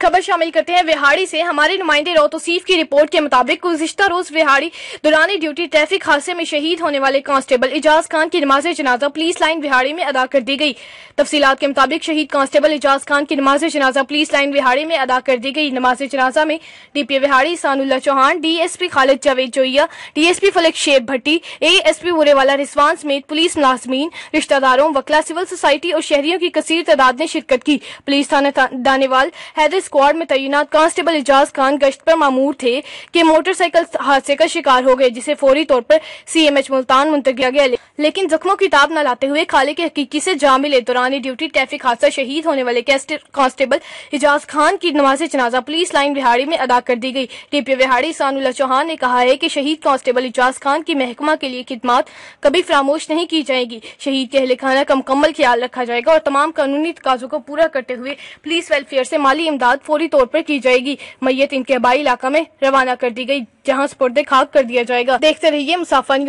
खबर शामिल करते हैं विहाड़ी से। हमारे नुमाइंदे रोतोसीफ की रिपोर्ट के मुताबिक गुज़िश्ता रोज विहाड़ी दौरान ड्यूटी ट्रैफिक हादसे में शहीद होने वाले कांस्टेबल इजाज खान की नमाज जनाजा पुलिस लाइन विहाड़ी में अदा कर दी गई। तफसीलात के मुताबिक शहीद कांस्टेबल इजाज खान की नमाज जनाजा पुलिस लाइन विहाड़ी में अदा कर दी गई। नमाज जनाजा में DPO Vehari सानुल्लाह Chauhan, DSP Khalid Javed जोइया, DSP फलक शेब भट्टी, ASP बुरेवाला रिजवान समेत पुलिस मुलाजमीन, रिश्तेदारों, वकला, सिविल सोसाइटी और शहरियों की कसीर तादाद ने शिरकत की। पुलिस थाना दानेवाल हैदर स्क्वाड में तैनात कांस्टेबल इजाज खान गश्त पर मामूर थे कि मोटरसाइकिल हादसे का शिकार हो गए, जिसे फौरी तौर पर CMH मुल्तान मुंतकिल किया गया, लेकिन जख्मों की ताब न लाते हुए खाले के हकीकी से जा मिले। दौरान ड्यूटी ट्रैफिक हादसा शहीद होने वाले कांस्टेबल इजाज खान की नमाज जनाजा पुलिस लाइन विहाड़ी में अदा कर दी गई। DPO विहाड़ी सानुल्लाह चौहान ने कहा है कि शहीद कांस्टेबल इजाज खान की महकमा के लिए खिदमत कभी फरामोश नहीं की जाएगी। शहीद के अहले खाना का मुकम्मल ख्याल रखा जाएगा और तमाम कानूनी तकाज़ों को पूरा करते हुए पुलिस वेलफेयर से माली इमदाद फौरी तौर पर की जाएगी। मैयत इनके आबाई इलाका में रवाना कर दी गई, जहां सुपुर्द खाक कर दिया जाएगा। देखते रहिए मुसाफा न्यूज़।